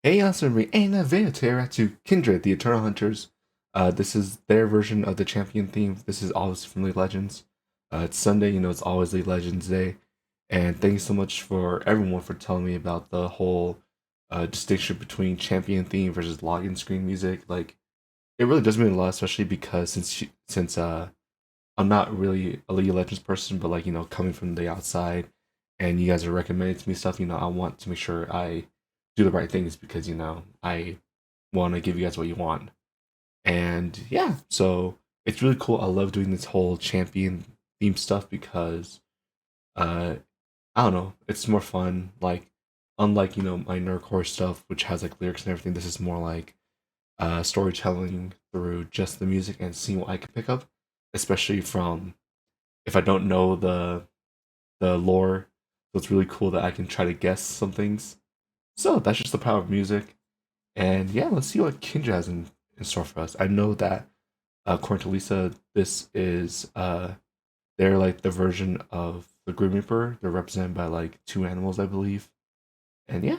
Hey, Yasumi, and Vtuber to Kindred, the Eternal Hunters. This is their version of the champion theme. This is obviously from League of Legends. It's Sunday, it's always League of Legends Day. And thank you so much for everyone for telling me about the whole distinction between champion theme versus login screen music. Like, it really does mean a lot, especially because since I'm not really a League of Legends person, but like, coming from the outside and you guys are recommending to me stuff, I want to make sure I do the right things because, I want to give you guys what you want. And yeah, so it's really cool. I love doing this whole champion theme stuff because uh I don't know, it's more fun. Like unlike, my nerdcore stuff, which has like lyrics and everything, this is more like storytelling through just the music and seeing what I can pick up, especially from if I don't know the lore. So it's really cool that I can try to guess some things. So that's just the power of music. And yeah, let's see what Kindred has in store for us. I know that according to Lisa, this is they're like the version of the Grim Reaper. They're represented by like two animals, I believe. And yeah,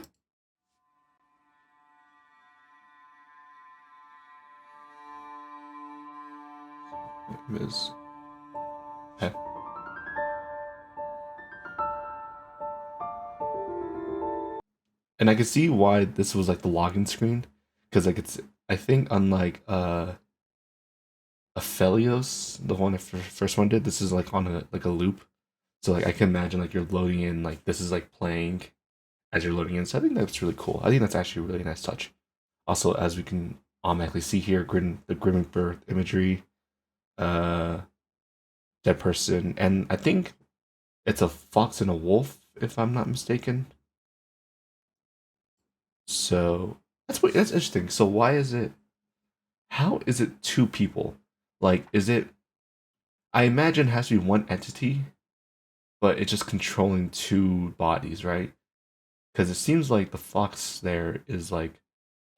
it is. Okay. And I can see why this was like the login screen, because like it's I think unlike Aphelios, the one I first one did, this is like on a loop. So like I can imagine like you're loading in like this is like playing as you're loading in. So I think that's really cool. I think that's actually a really nice touch. Also, as we can automatically see here, the grim birth imagery, uh, dead person, and I think it's a fox and a wolf, if I'm not mistaken. So that's interesting. So why is it? How is it two people? Like, is it? I imagine it has to be one entity, but it's just controlling two bodies, right? Because it seems like the fox there is like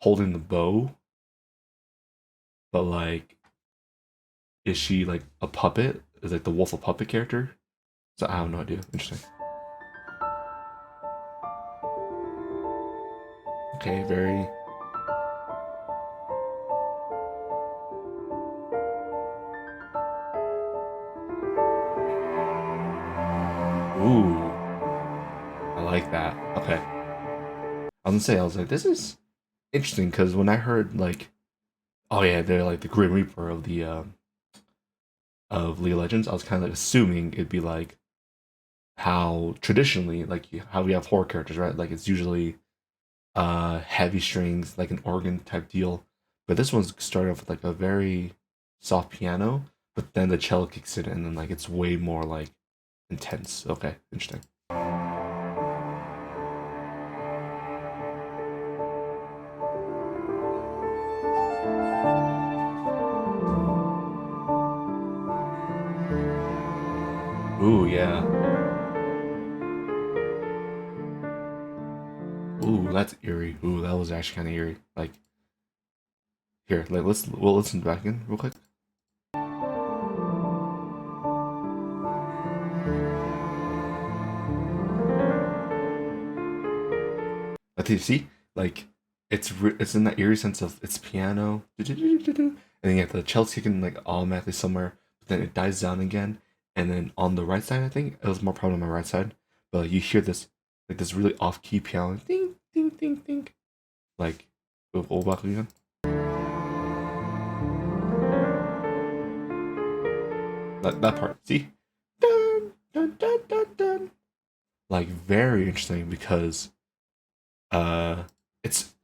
holding the bow, but like, is she like a puppet? Is like the wolf a puppet character? So I have no idea. Interesting. Okay, very. Ooh, I like that. Okay, I was gonna say I was like, this is interesting because when I heard like, oh yeah, they're like the Grim Reaper of League of Legends, I was kind of like assuming it'd be like how traditionally like how we have horror characters, right? Like it's usually heavy strings, like an organ type deal. But this one's started off with like a very soft piano, but then the cello kicks in and then like it's way more like intense. Okay, interesting. Ooh, yeah. Ooh, that's eerie. Ooh, that was actually kind of eerie. Like here, like we'll listen back in real quick. Like you see, like it's in that eerie sense of it's piano, and then you have the cello kicking like automatically somewhere, but then it dies down again, and then on the right side, I think it was more probably on my right side, but like, you hear this like this really off key piano, ding ding ding ding, like oh back again. That part, see, dun dun dun dun dun, like very interesting because uh it's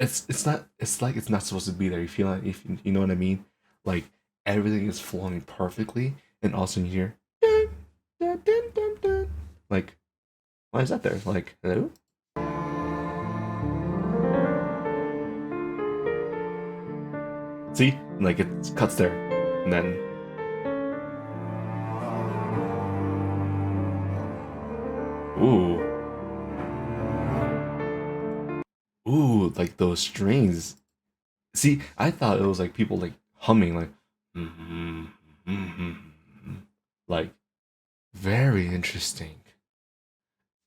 not it's like it's not supposed to be there. You feel like if you know what I mean? Like everything is flowing perfectly and also you hear dun, dun, dun, dun, dun. Like why is that there? Like hello? See? Like it cuts there. And then ooh. Ooh, like those strings. See, I thought it was like people like humming like mm-hmm, mm-hmm. Like very interesting.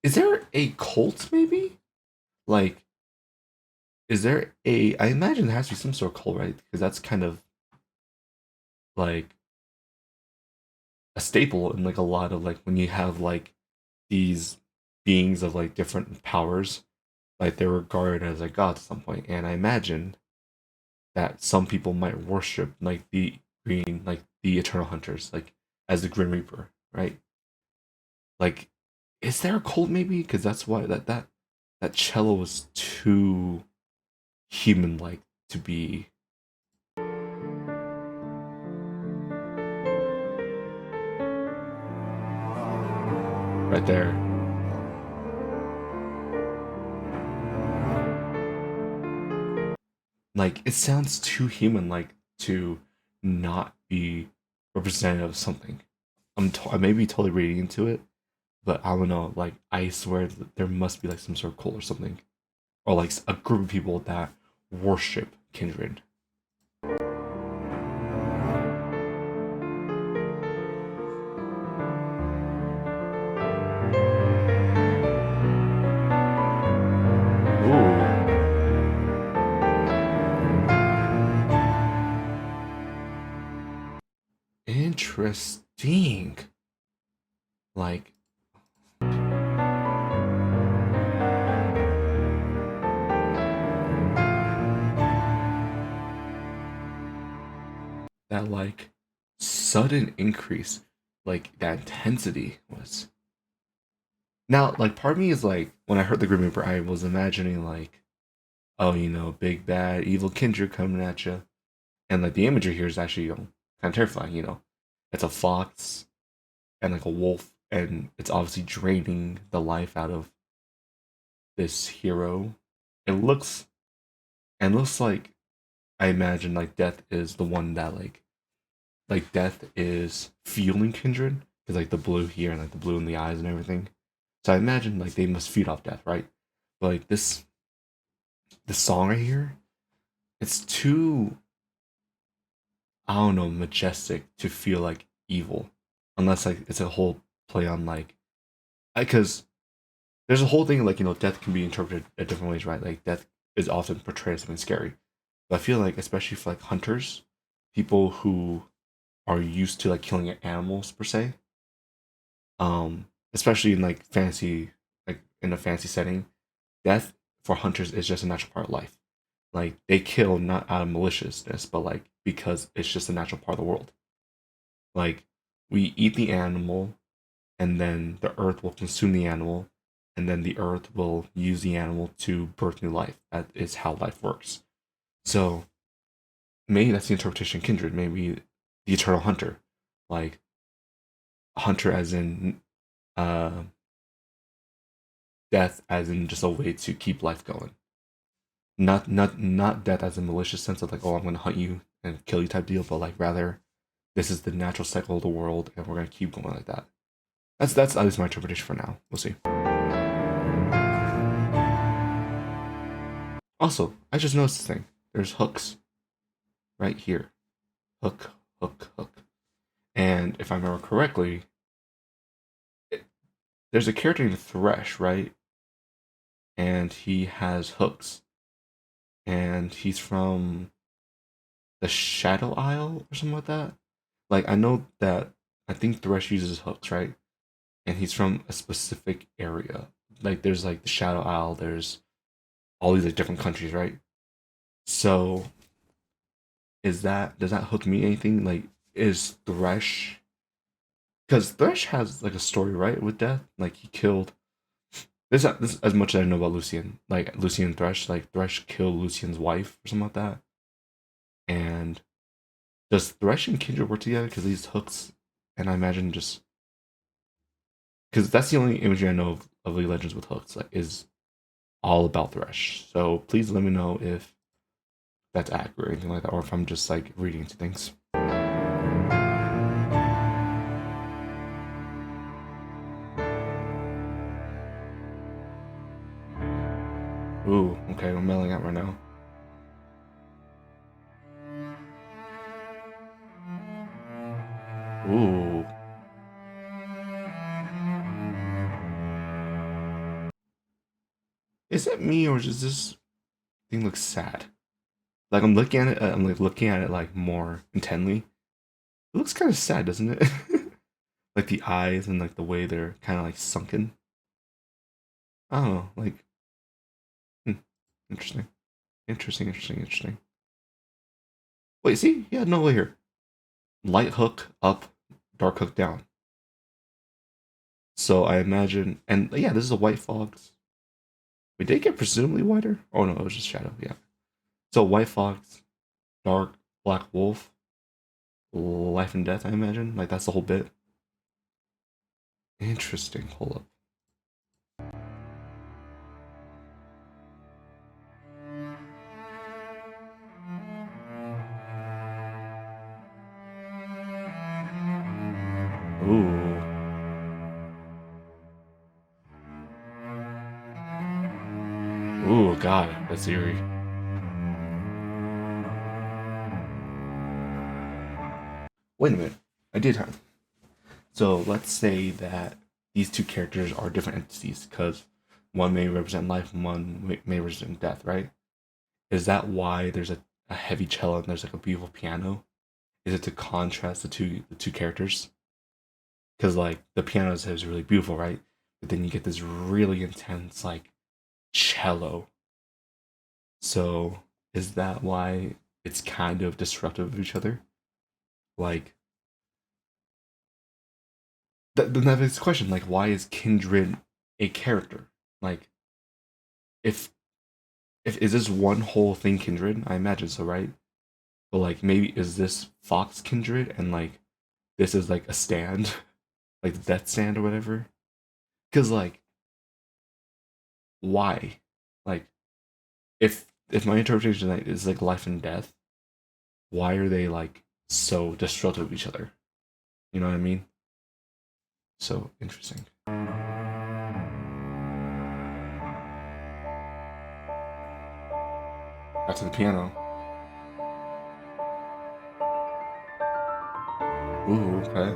Is there a cult maybe? Like is there a? I imagine there has to be some sort of cult, right? Because that's kind of like a staple in like a lot of like when you have like these beings of like different powers, like they're regarded as like gods at some point. And I imagine that some people might worship like the green, like the eternal hunters, like as the Grim Reaper, right? Like, is there a cult maybe? Because that's why that cello was too human like to be right there. Like, it sounds too human like to not be representative of something. I may be totally reading into it, but I don't know. Like, I swear that there must be like some sort of cult or something, or like a group of people that worship Kindred. Ooh, interesting. Like that, like sudden increase, like that intensity was. Now, like part of me is like, when I heard the Grim Reaper, I was imagining like, oh, big bad evil Kindred coming at you, and like the imagery here is actually kind of terrifying. It's a fox and like a wolf, and it's obviously draining the life out of this hero. It looks like, I imagine like death is the one that like death is fueling Kindred, because like the blue here and like the blue in the eyes and everything. So I imagine like they must feed off death, right? But like this song right here, it's too, I don't know, majestic to feel like evil, unless like it's a whole play on like, because there's a whole thing like death can be interpreted at different ways, right? Like death is often portrayed as something scary, but I feel like especially for like hunters, people who are used to like killing animals per se, especially in like fantasy, like in a fantasy setting, death for hunters is just a natural part of life. Like they kill not out of maliciousness, but like because it's just a natural part of the world. Like we eat the animal, and then the earth will consume the animal, and then the earth will use the animal to birth new life. That is how life works. So maybe that's the interpretation of Kindred. Maybe the eternal hunter, like hunter as in uh, death, as in just a way to keep life going. Not death as a malicious sense of like, oh, I'm gonna hunt you and kill you type deal, but like rather this is the natural cycle of the world, and we're gonna keep going like that. That's at least my interpretation for now. We'll see. Also, I just noticed this thing. There's hooks right here. Hook, hook, hook. And if I remember correctly, it, there's a character named Thresh, right? And he has hooks. And he's from the Shadow Isle or something like that. Like I know that, I think Thresh uses hooks, right? And he's from a specific area. Like there's like the Shadow Isle, there's all these like different countries, right? So does that hook mean anything? Like is Thresh, because Thresh has like a story, right, with death. Like he killed, this as much as I know about Lucian. Like Lucian and Thresh, like Thresh killed Lucian's wife or something like that. And does Thresh and Kindred work together because these hooks? And I imagine just because that's the only imagery I know of League of Legends with hooks, like is all about Thresh. So please let me know if that's accurate or anything like that, or if I'm just like reading into things. Ooh, okay, I'm mailing out right now. Ooh, is it me or is this? thing looks sad. Like I'm looking at it, I'm like looking at it like more intently. It looks kind of sad, doesn't it? Like the eyes and like the way they're kind of like sunken. I don't know, like hmm, interesting, interesting. Wait, see, yeah, no way here. Light hook up, dark hook down. So I imagine, and yeah, this is a white fox. Wait, did it get presumably whiter? Oh no, it was just shadow. Yeah. So white fox, dark black wolf, life and death. I imagine like that's the whole bit. Interesting. Hold up. Ooh. Ooh, God, that's eerie. Wait a minute. I did have. So let's say that these two characters are different entities because one may represent life and one may represent death, right? Is that why there's a heavy cello and there's like a beautiful piano? Is it to contrast the two characters? Because like the piano is really beautiful, right? But then you get this really intense like cello. So is that why it's kind of disruptive of each other? Like that begs the question, like why is Kindred a character? Like if if is this one whole thing Kindred? I imagine so, right? But like maybe is this Fox Kindred and like this is like a stand, like the death stand or whatever? Because like why? Like if my interpretation is like life and death, why are they like so destructive of each other? You know what I mean? So interesting. Back to the piano. Ooh, okay.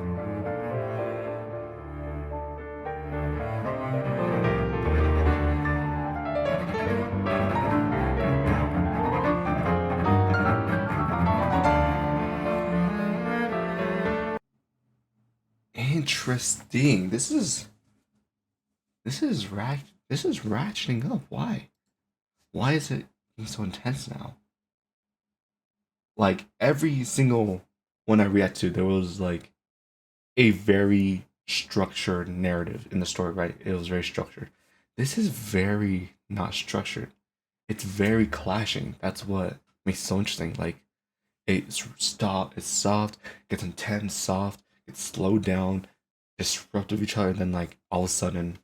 Interesting. This is ratcheting up. Why? Why is it being so intense now? Like every single one I react to, there was like a very structured narrative in the story, right? It was very structured. This is very not structured. It's very clashing. That's what makes it so interesting. Like it's soft, gets intense, soft, gets slowed down, disruptive each other, and then like all of a sudden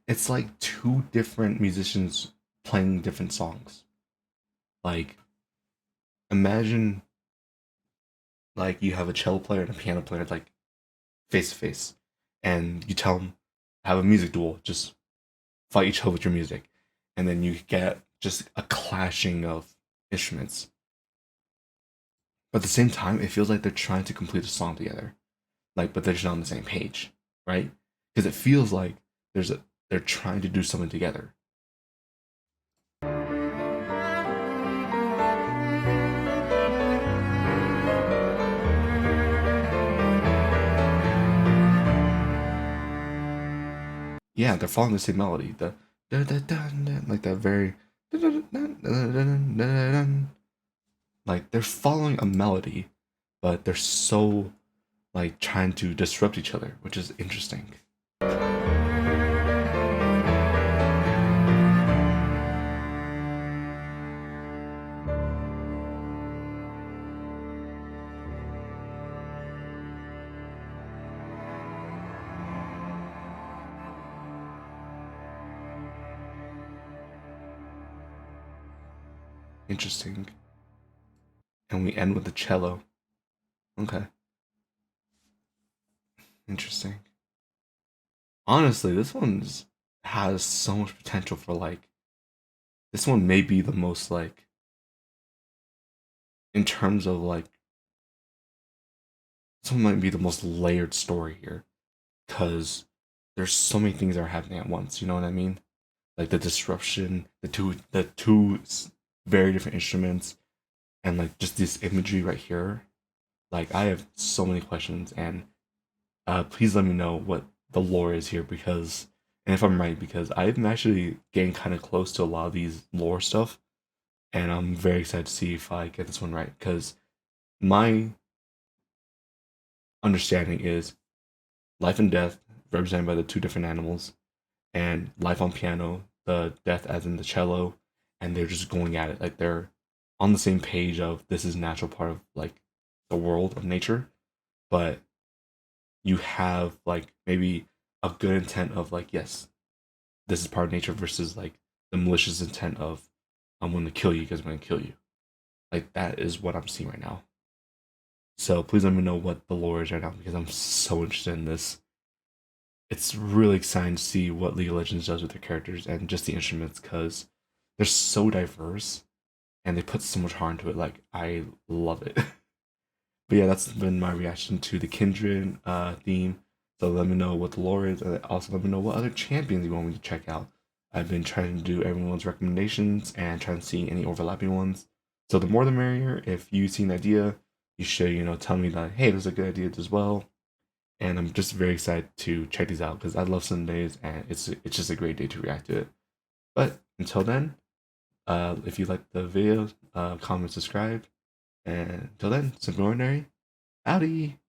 it's like two different musicians playing different songs. Like imagine like you have a cello player and a piano player like face to face, and you tell them have a music duel, just fight each other with your music, and then you get just a clashing of instruments. But at the same time, it feels like they're trying to complete a song together, like but they're just not on the same page, right? Because it feels like there's a they're trying to do something together. Yeah, they're following the same melody. The dun, dun, dun, dun, like that very dun, dun, dun, dun, dun, dun, dun. Like they're following a melody, but they're so like trying to disrupt each other, which is interesting. Interesting. And we end with the cello. Okay, interesting. Honestly, this one's has so much potential for like this one may be the most like in terms of like this one might be the most layered story here because there's so many things that are happening at once. You know what I mean? Like the disruption, the two very different instruments, and like just this imagery right here. Like I have so many questions, and please let me know what the lore is here because, and if I'm right, because I'm actually getting kind of close to a lot of these lore stuff, and I'm very excited to see if I get this one right because my understanding is life and death represented by the two different animals, and life on piano, the death as in the cello, and they're just going at it like they're on the same page of this is natural part of like the world of nature, but you have like maybe a good intent of like yes, this is part of nature versus like the malicious intent of I'm going to kill you because I'm going to kill you. Like that is what I'm seeing right now. So please let me know what the lore is right now because I'm so interested in this. It's really exciting to see what League of Legends does with their characters and just the instruments because they're so diverse and they put so much heart into it. Like I love it. But yeah, that's been my reaction to the Kindred theme. So let me know what the lore is, and also let me know what other champions you want me to check out. I've been trying to do everyone's recommendations and trying to see any overlapping ones. So the more the merrier. If you see an idea, you should tell me that hey, this is a good idea as well. And I'm just very excited to check these out because I love Sundays and it's just a great day to react to it. But until then, if you like the video, comment, subscribe, and until then, Simple Ordinary, howdy!